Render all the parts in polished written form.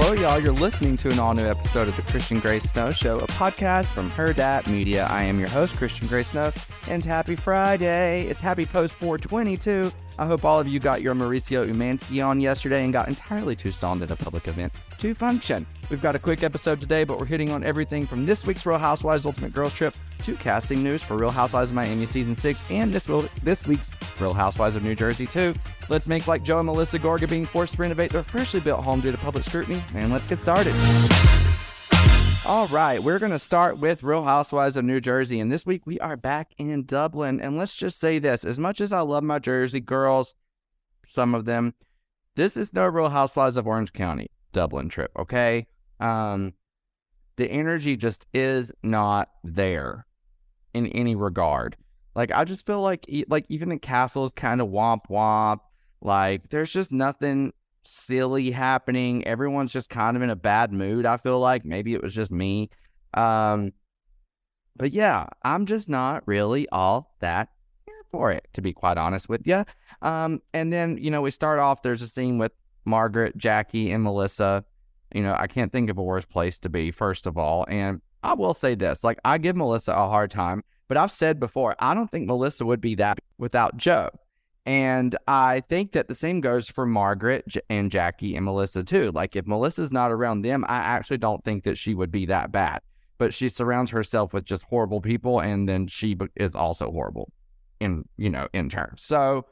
Hello, y'all. You're listening to an all-new episode of the Christian Gray Snow Show, a podcast from Hurrdat Media. I am your host, Christian Gray Snow, and happy Friday. It's happy post-420, too. I hope all of you got your Mauricio Umansky on yesterday and got entirely too stoned at a public event to function. We've got a quick episode today, but we're hitting on everything from this week's Real Housewives Ultimate Girls Trip to casting news for Real Housewives of Miami Season 6 and this week's Real Housewives of New Jersey, too. Let's make like Joe and Melissa Gorga being forced to renovate their freshly built home due to public scrutiny, and let's get started. All right, we're going to start with Real Housewives of New Jersey, and this week we are back in Dublin, and let's just say this, as much as I love my Jersey girls, some of them, this is no Real Housewives of Orange County Dublin trip, okay? The energy just is not there in any regard. Like, I just feel like even the castle is kind of womp. Like, there's just nothing silly happening. Everyone's just kind of in a bad mood, I feel like. Maybe it was just me. But yeah, I'm just not really all that here for it, to be quite honest with you. And then, we start off, there's a scene with Margaret, Jackie, and Melissa. I can't think of a worse place to be, first of all. And I will say this, like, I give Melissa a hard time, but I've said before, I don't think Melissa would be that without Joe. And I think that the same goes for Margaret and Jackie and Melissa too. Like, if Melissa's not around them, I actually don't think that she would be that bad. But she surrounds herself with just horrible people, and then she is also horrible in turn. So,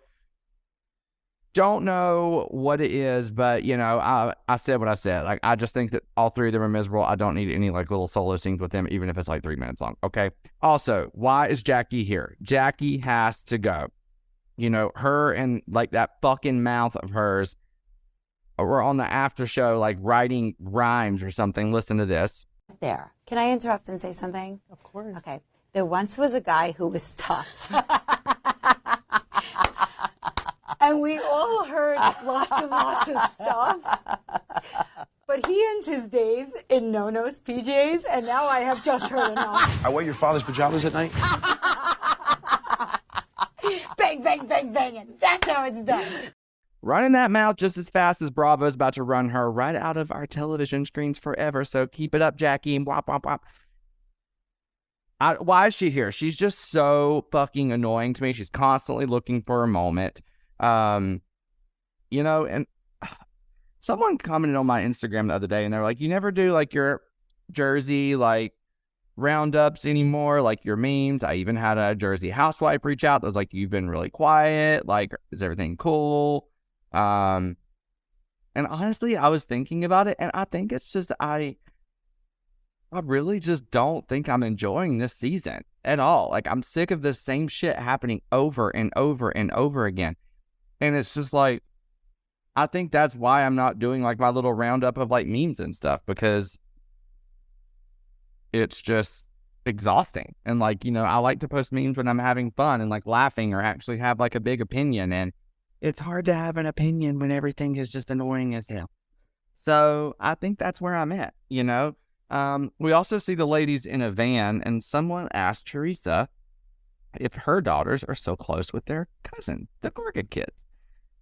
don't know what it is, but, I said what I said. Like, I just think that all three of them are miserable. I don't need any, little solo scenes with them, even if it's, 3 minutes long, okay? Also, why is Jackie here? Jackie has to go. Her and, that fucking mouth of hers were on the after show, writing rhymes or something. Listen to this. There. Can I interrupt and say something? Of course. Okay. There once was a guy who was tough. And we all heard lots and lots of stuff. But he ends his days in no-nos PJs, and now I have just heard enough. I wear your father's pajamas at night? Bang, bang, bang, banging. That's how it's done. Running that mouth just as fast as Bravo's about to run her right out of our television screens forever. So keep it up, Jackie, and blah, blah, blah. Why is she here? She's just so fucking annoying to me. She's constantly looking for a moment. And someone commented on my Instagram the other day, and they're like, you never do your Jersey roundups anymore, your memes. I even had a Jersey housewife reach out that was like, you've been really quiet, is everything cool? And honestly, I was thinking about it, and I think it's just I really just don't think I'm enjoying this season at all. I'm sick of this same shit happening over and over and over again. And it's just I think that's why I'm not doing my little roundup of memes and stuff, because it's just exhausting. And I like to post memes when I'm having fun and laughing or actually have a big opinion. And it's hard to have an opinion when everything is just annoying as hell. So I think that's where I'm at, We also see the ladies in a van, and someone asked Teresa if her daughters are so close with their cousin, the Gorga kids.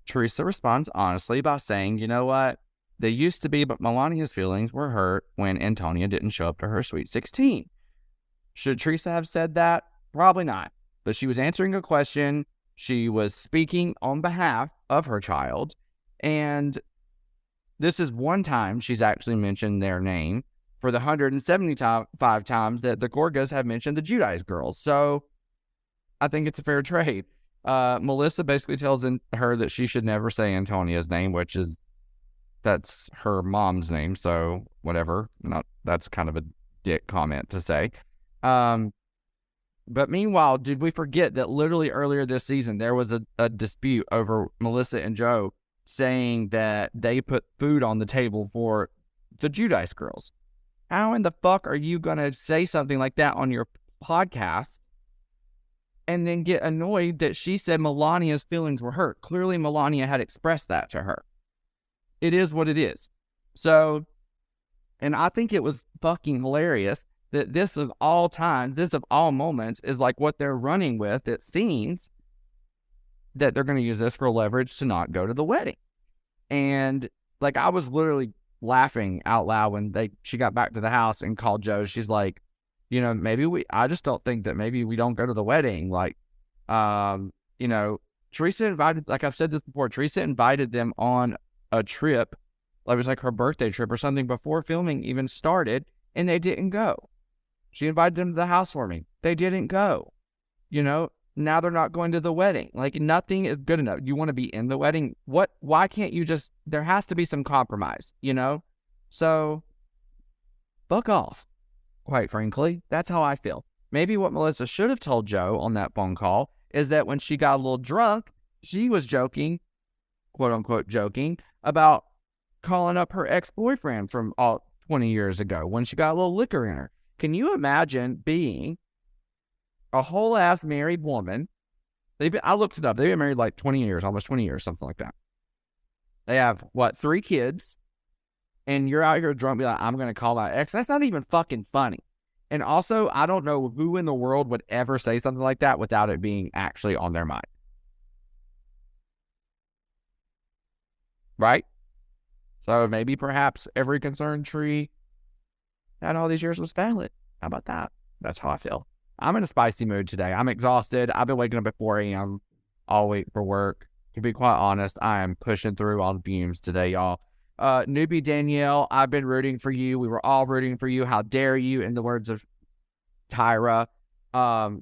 Teresa responds honestly by saying, you know what? They used to be, but Melania's feelings were hurt when Antonia didn't show up to her Sweet 16. Should Teresa have said that? Probably not. But she was answering a question. She was speaking on behalf of her child. And this is one time she's actually mentioned their name for the 175 times that the Gorgas have mentioned the Giudice girls. So I think it's a fair trade. Melissa basically tells her that she should never say Antonia's name, that's her mom's name, so whatever. That's kind of a dick comment to say. But meanwhile, did we forget that literally earlier this season, there was a dispute over Melissa and Joe saying that they put food on the table for the Giudice girls? How in the fuck are you going to say something like that on your podcast and then get annoyed that she said Melania's feelings were hurt? Clearly, Melania had expressed that to her. It is what it is. So, and I think it was fucking hilarious that this of all times, this of all moments, is what they're running with. It seems that they're going to use this for leverage to not go to the wedding. And I was literally laughing out loud when she got back to the house and called Joe. She's like, you know, I just don't think that maybe we don't go to the wedding. Like, you know, Teresa invited, like I've said this before, Teresa invited them on a trip. It was like her birthday trip or something before filming even started, and they didn't go. She invited them to the housewarming. They didn't go. You know, now they're not going to the wedding. Like, nothing is good enough. You want to be in the wedding? Why can't you just, there has to be some compromise, you know? So, fuck off, quite frankly. That's how I feel. Maybe what Melissa should have told Joe on that phone call is that when she got a little drunk, she was joking, quote unquote joking, about calling up her ex-boyfriend from 20 years ago when she got a little liquor in her. Can you imagine being a whole ass married woman? I looked it up. They've been married like 20 years, almost 20 years, something like that. They have, 3 kids, and you're out here drunk, be like, I'm going to call my ex. That's not even fucking funny. And also, I don't know who in the world would ever say something like that without it being actually on their mind. Right? So maybe perhaps every concerned tree that all these years was valid. How about that? That's how I feel. I'm in a spicy mood today. I'm exhausted. I've been waking up at 4 a.m. all week for work. To be quite honest, I am pushing through on fumes today, y'all. Newbie Danielle, I've been rooting for you. We were all rooting for you. How dare you, in the words of Tyra.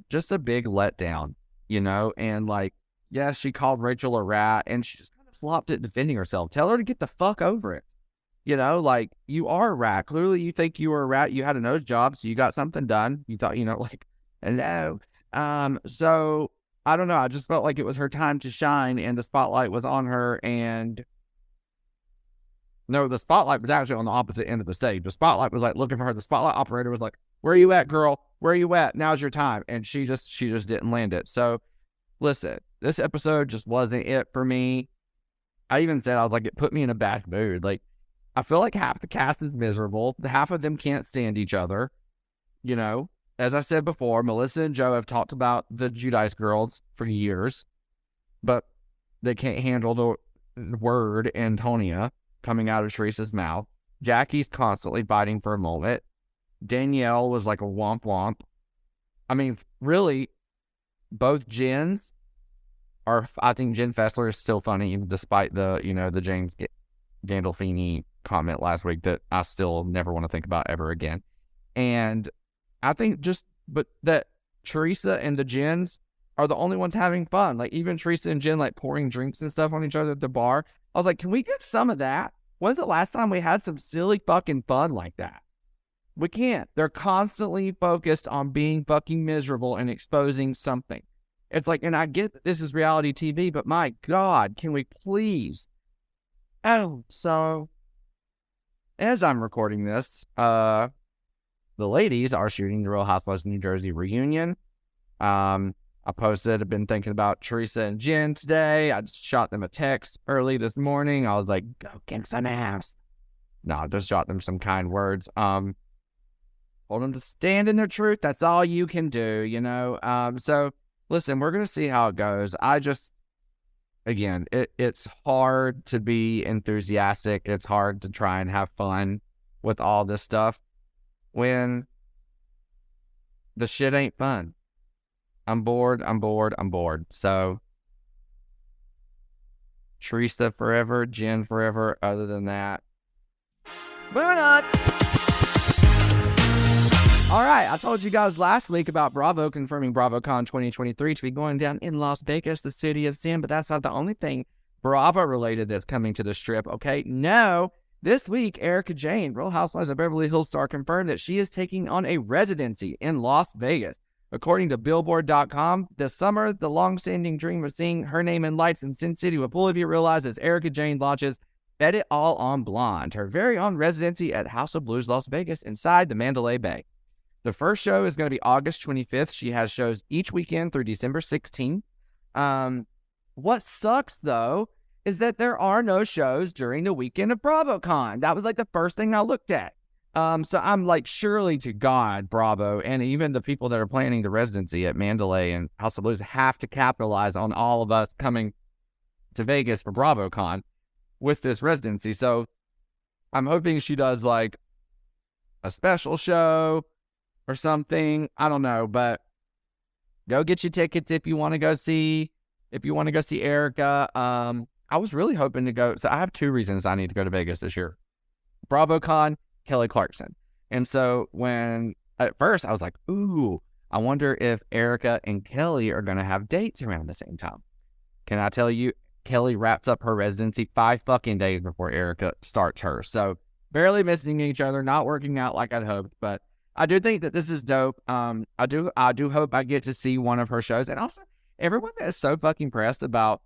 Just a big letdown, you know? And like, yes, she called Rachel a rat, and she just kind of flopped it defending herself. Tell her to get the fuck over it. You know, like, you are a rat. Clearly, you think you were a rat. You had a nose job, so you got something done. You thought, you know, like, hello. So, I don't know. I just felt like it was her time to shine, and the spotlight was on her, and no, the spotlight was actually on the opposite end of the stage. The spotlight was like looking for her. The spotlight operator was like, where are you at, girl? Where are you at? Now's your time. And she just didn't land it. So listen, this episode just wasn't it for me. I even said, I was like, it put me in a bad mood. Like, I feel like half the cast is miserable. Half of them can't stand each other. You know, as I said before, Melissa and Joe have talked about the Judice girls for years, but they can't handle the word Antonia coming out of Teresa's mouth. Jackie's constantly fighting for a moment. Danielle was like a womp womp. I mean, really, both Jens are, I think Jen Fessler is still funny, despite the, you know, the James Gandolfini comment last week that I still never want to think about ever again. And I think but that Teresa and the Jens are the only ones having fun. Like, even Teresa and Jen, like, pouring drinks and stuff on each other at the bar. I was like, can we get some of that? When's the last time we had some silly fucking fun like that? We can't. They're constantly focused on being fucking miserable and exposing something. It's like, and I get that this is reality TV, but my God, can we please? Oh, so as I'm recording this, the ladies are shooting the Real Housewives of New Jersey reunion. I posted, I've been thinking about Teresa and Jen today. I just shot them a text early this morning. I was like, go kick some ass. No, I just shot them some kind words. Told them to stand in their truth. That's all you can do, you know? So listen, we're going to see how it goes. Again, it's hard to be enthusiastic. It's hard to try and have fun with all this stuff when the shit ain't fun. I'm bored. So, Teresa forever, Jen forever. Other than that, moving on. All right, I told you guys last week about Bravo confirming BravoCon 2023 to be going down in Las Vegas, the city of sin, but that's not the only thing Bravo related that's coming to the Strip, okay? No, this week, Erika Jayne, Real Housewives of Beverly Hills star, confirmed that she is taking on a residency in Las Vegas. According to Billboard.com, this summer, the long-standing dream of seeing her name in lights in Sin City will fully be realized as Erika Jayne launches Bet It All on Blonde, her very own residency at House of Blues Las Vegas inside the Mandalay Bay. The first show is going to be August 25th. She has shows each weekend through December 16th. What sucks, though, is that there are no shows during the weekend of BravoCon. That was like the first thing I looked at. So I'm like, surely to God, Bravo, and even the people that are planning the residency at Mandalay and House of Blues have to capitalize on all of us coming to Vegas for BravoCon with this residency. So I'm hoping she does like a special show or something. I don't know, but go get your tickets if you want to go see Erika. I was really hoping to go. So I have 2 reasons I need to go to Vegas this year. BravoCon, Kelly Clarkson. And so when at first I was like, ooh, I wonder if Erika and Kelly are going to have dates around the same time. Can I tell you, Kelly wraps up her residency 5 fucking days before Erika starts hers. So barely missing each other, not working out like I'd hoped, but I do think that this is dope. I do hope I get to see one of her shows. And also, everyone that is so fucking pressed about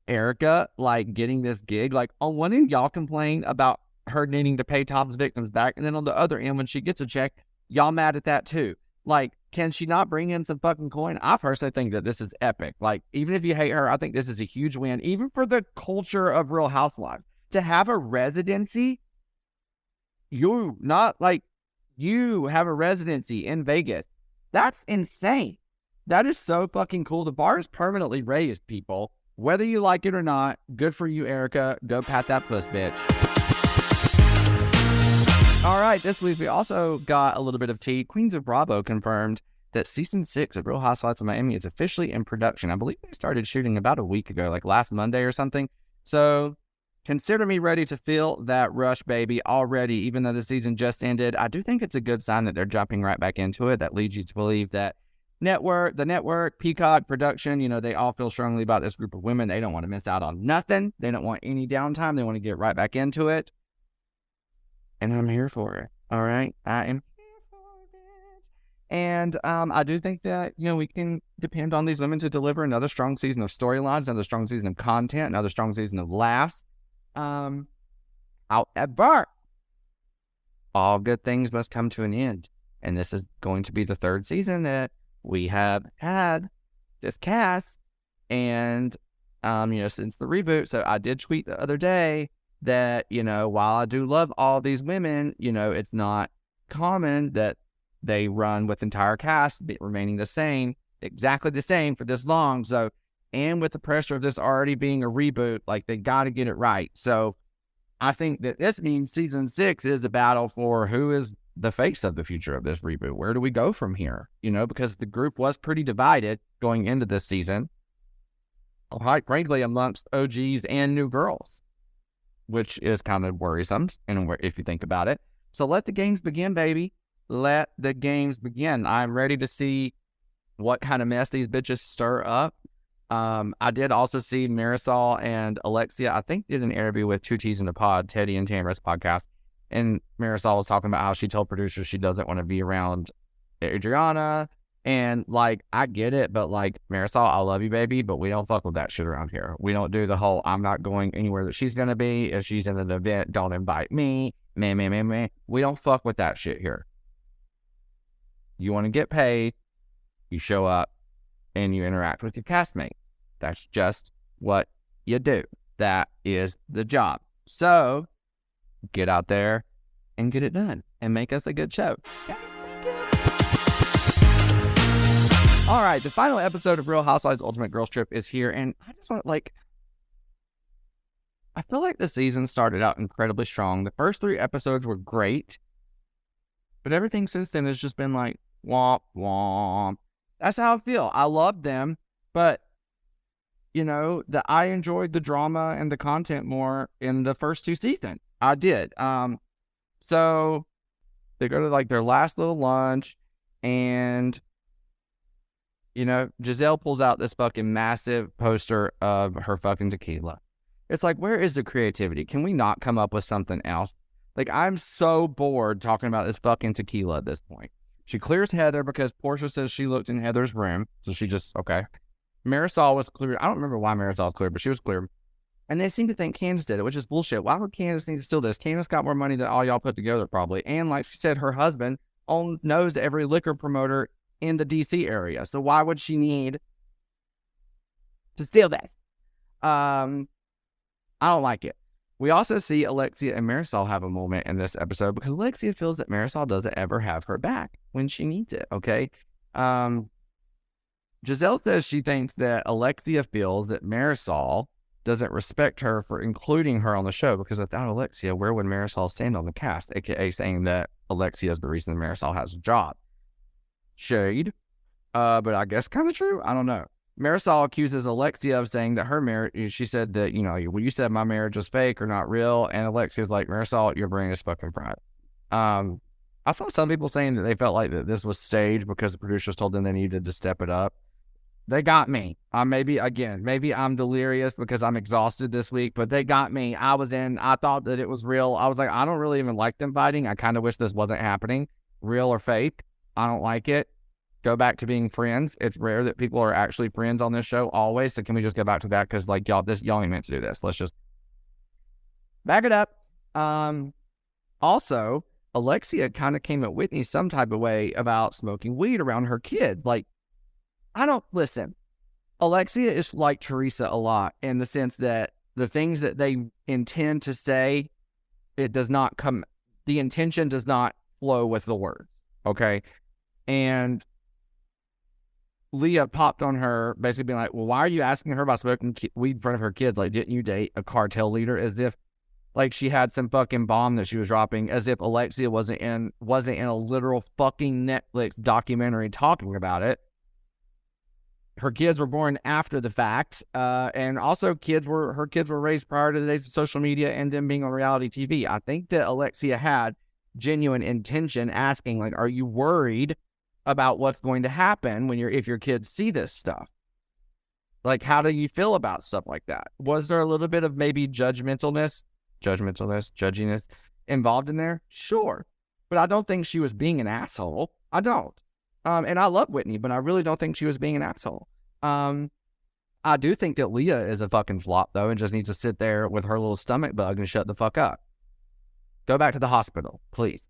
Erika, like, getting this gig, like, on one end, y'all complain about her needing to pay Tom's victims back, and then on the other end, when she gets a check, y'all mad at that too. Like, can she not bring in some fucking coin? I personally think that this is epic. Like, even if you hate her, I think this is a huge win, even for the culture of Real Housewives. To have a residency, you have a residency in Vegas. That's insane. That is so fucking cool. The bar is permanently raised, people. Whether you like it or not, good for you, Erika. Go pat that puss, bitch. All right, this week we also got a little bit of tea. Queens of Bravo confirmed that season 6 of Real Housewives of Miami is officially in production. I believe they started shooting about a week ago, like last Monday or something. So consider me ready to feel that rush, baby, already, even though the season just ended. I do think it's a good sign that they're jumping right back into it. That leads you to believe that the network, Peacock production, they all feel strongly about this group of women. They don't want to miss out on nothing. They don't want any downtime. They want to get right back into it. And I'm here for it. All right. I am here for it. And I do think that, we can depend on these women to deliver another strong season of storylines, another strong season of content, another strong season of laughs. However, all good things must come to an end. And this is going to be the 3rd season that we have had this cast. And, since the reboot. So I did tweet the other day that, while I do love all these women, it's not common that they run with entire casts remaining exactly the same for this long. So, and with the pressure of this already being a reboot, like, they got to get it right. So I think that this means season 6 is the battle for who is the face of the future of this reboot. Where do we go from here? Because the group was pretty divided going into this season, quite frankly, amongst OGs and new girls, which is kind of worrisome if you think about it. So let the games begin, baby. Let the games begin. I'm ready to see what kind of mess these bitches stir up. I did also see Marisol and Alexia, I think, did an interview with 2 T's in a Pod, Teddy and Tamara's podcast. And Marisol was talking about how she told producers she doesn't want to be around Adriana. And, I get it, but, Marisol, I love you, baby, but we don't fuck with that shit around here. We don't do the whole, I'm not going anywhere that she's going to be. If she's in an event, don't invite me. Man. We don't fuck with that shit here. You want to get paid, you show up, and you interact with your castmates. That's just what you do. That is the job. So, get out there and get it done and make us a good show. All right, the final episode of Real Housewives Ultimate Girls Trip is here, and I just want, I feel like the season started out incredibly strong. The first 3 episodes were great, but everything since then has just been womp, womp. That's how I feel. I loved them, but, I enjoyed the drama and the content more in the first 2 seasons. I did. So they go to, their last little lunch, and Giselle pulls out this fucking massive poster of her fucking tequila. It's where is the creativity? Can we not come up with something else? I'm so bored talking about this fucking tequila at this point. She clears Heather because Portia says she looked in Heather's room. So she just, okay. Marisol was clear. I don't remember why Marisol was clear, but she was clear. And they seem to think Candace did it, which is bullshit. Why would Candace need to steal this? Candace got more money than all y'all put together, probably. And like she said, her husband knows every liquor promoter in the DC area. So why would she need to steal this? I don't like it. We also see Alexia and Marisol have a moment in this episode because Alexia feels that Marisol doesn't ever have her back when she needs it, okay? Giselle says she thinks that Alexia feels that Marisol doesn't respect her for including her on the show, because without Alexia, where would Marisol stand on the cast? AKA saying that Alexia is the reason Marisol has a job. Shade. But I guess kind of true. I don't know. Marisol accuses Alexia of saying that her marriage, she said that, well, you said my marriage was fake or not real. And Alexia's like, Marisol, your brain is fucking fried. I saw some people saying that they felt like that this was staged because the producers told them they needed to step it up. They got me. Maybe I'm delirious because I'm exhausted this week, but they got me. I thought that it was real. I was like, I don't really even like them fighting. I kind of wish this wasn't happening. Real or fake. I don't like it. Go back to being friends. It's rare that people are actually friends on this show always. So can we just go back to that? Because like y'all ain't meant to do this. Let's just back it up. Also, Alexia kind of came at Whitney some type of way about smoking weed around her kids. Like, listen, Alexia is like Teresa a lot in the sense that the things that they intend to say, the intention does not flow with the words. Okay. And Leah popped on her, basically being like, well, why are you asking her about smoking weed in front of her kids? Like, didn't you date a cartel leader? As if, like, she had some fucking bomb that she was dropping, as if Alexia wasn't in a literal fucking Netflix documentary talking about it. Her kids were born after the fact, and also her kids were raised prior to the days of social media and them being on reality TV. I think that Alexia had genuine intention asking, like, are you worried about what's going to happen if your kids see this stuff? Like, how do you feel about stuff like that? Was there a little bit of maybe judginess involved in there? Sure. But I don't think she was being an asshole. I don't. And I love Whitney, but I really don't think she was being an asshole. I do think that Leah is a fucking flop, though, and just needs to sit there with her little stomach bug and shut the fuck up. Go back to the hospital, please.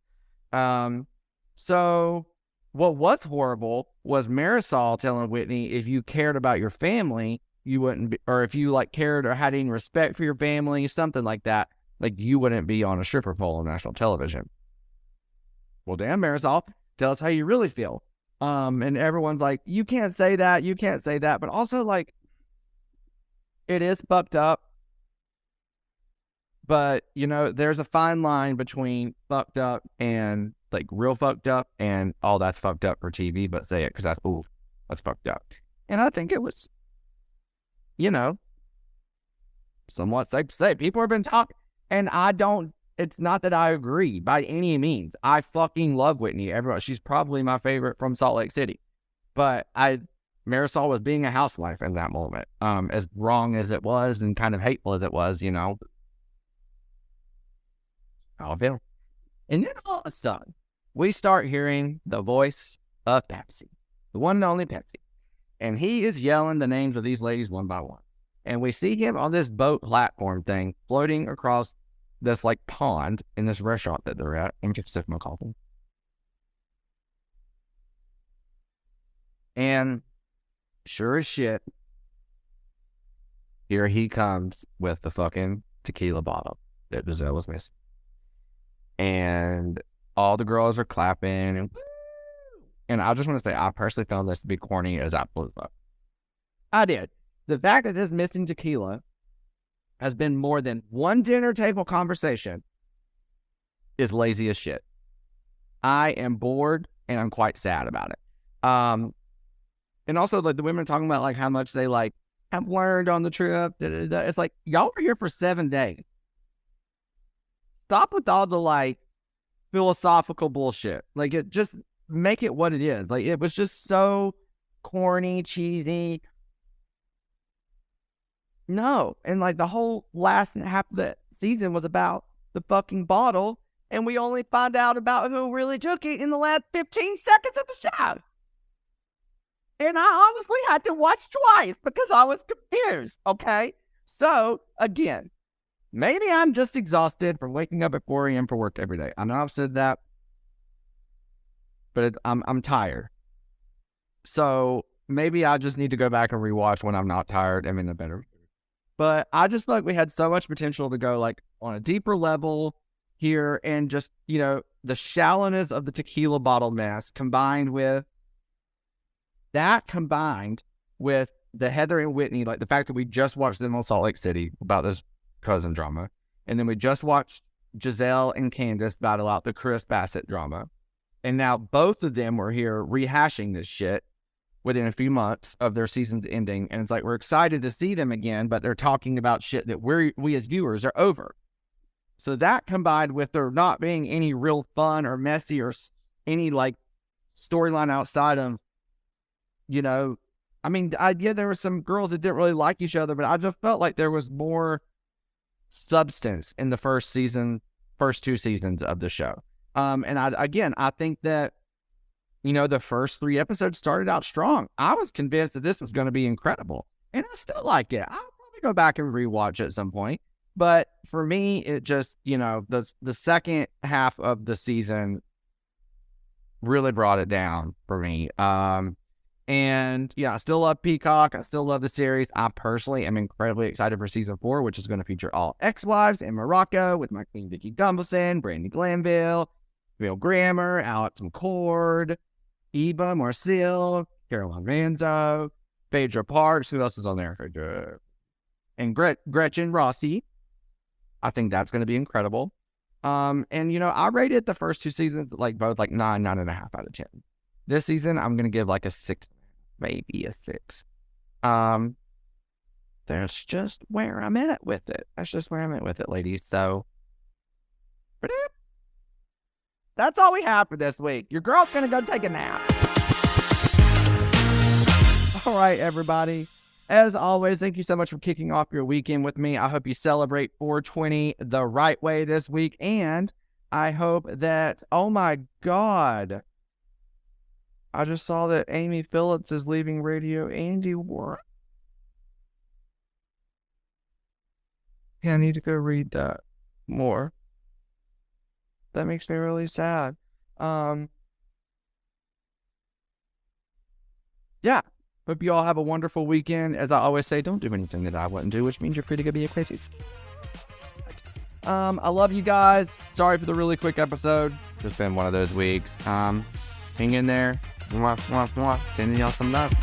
So what was horrible was Marisol telling Whitney, if you cared about your family, you wouldn't be, or if you like cared or had any respect for your family, something like that, like you wouldn't be on a stripper pole on national television. Well, damn, Marisol, tell us how you really feel. And everyone's like, you can't say that. But also, like, it is fucked up. But, there's a fine line between fucked up and, like, real fucked up and, oh, that's fucked up for TV, but say it because that's fucked up. And I think it was, somewhat safe to say. People have been talking, and it's not that I agree by any means. I fucking love Whitney. She's probably my favorite from Salt Lake City. But Marisol was being a housewife in that moment. As wrong as it was and kind of hateful as it was, How I feel. And then all of a sudden, we start hearing the voice of Pepsi, the one and only Pepsi. And he is yelling the names of these ladies one by one. And we see him on this boat platform thing floating across this like pond in this restaurant that they're at. I'm just sipping my coffee. And sure as shit, here he comes with the fucking tequila bottle that Giselle was missing. And all the girls are clapping. And I just want to say, I personally found this to be corny as absolute fuck. I did. The fact that this missing tequila has been more than one dinner table conversation is lazy as shit. I am bored and I'm quite sad about it. And also, like, the women talking about, like, how much they, like, have learned on the trip. It's like, y'all were here for 7 days. Stop with all the, like, philosophical bullshit. Like, it just make it what it is. Like, it was just so corny, cheesy. No. And, like, the whole last half of the season was about the fucking bottle, and we only find out about who really took it in the last 15 seconds of the show. And I honestly had to watch twice because I was confused, okay? So, again, maybe I'm just exhausted from waking up at 4 a.m. for work every day. I know I've said that, but I'm tired. So, maybe I just need to go back and rewatch when I'm not tired. I'm in a better. But I just feel like we had so much potential to go, like, on a deeper level here, and just, the shallowness of the tequila bottle mess combined with the Heather and Whitney, like the fact that we just watched them on Salt Lake City about this cousin drama, and then we just watched Giselle and Candace battle out the Chris Bassett drama, and now both of them were here rehashing this shit within a few months of their seasons ending, and it's like we're excited to see them again, but they're talking about shit that we as viewers are over. So that combined with there not being any real fun or messy or any like storyline outside of, you know, I mean, there were some girls that didn't really like each other, but I just felt like there was more substance in the first 2 seasons of the show. And I think that, you know, the first 3 episodes started out strong. I was convinced that this was going to be incredible, and I still like it. I'll probably go back and rewatch at some point. But for me, it just, you know, the second half of the season really brought it down for me. And yeah, I still love Peacock. I still love the series. I personally am incredibly excited for season 4, which is going to feature all ex-wives in Morocco with my queen Vicky Gumbelson, Brandy Glanville, Bill Grammer, Alex McCord, Eva Marcille, Caroline Ranzo, Phaedra Parks. Who else is on there? And Gretchen Rossi. I think that's going to be incredible. And, you know, I rated the first 2 seasons like both like 9.5 out of 10. This season, I'm going to give like a 6, maybe a 6. That's just where I'm at with it. That's just where I'm at with it, ladies. So, that's all we have for this week. Your girl's going to go take a nap. All right, everybody. As always, thank you so much for kicking off your weekend with me. I hope you celebrate 420 the right way this week. And I hope that, oh my God, I just saw that Amy Phillips is leaving Radio Andy Warren. Yeah, I need to go read that more. That makes me really sad. Yeah. Hope you all have a wonderful weekend. As I always say, don't do anything that I wouldn't do, which means you're free to go be a crazy. I love you guys. Sorry for the really quick episode. Just been one of those weeks. Hang in there. Mwah, mwah, mwah. Sending y'all some love.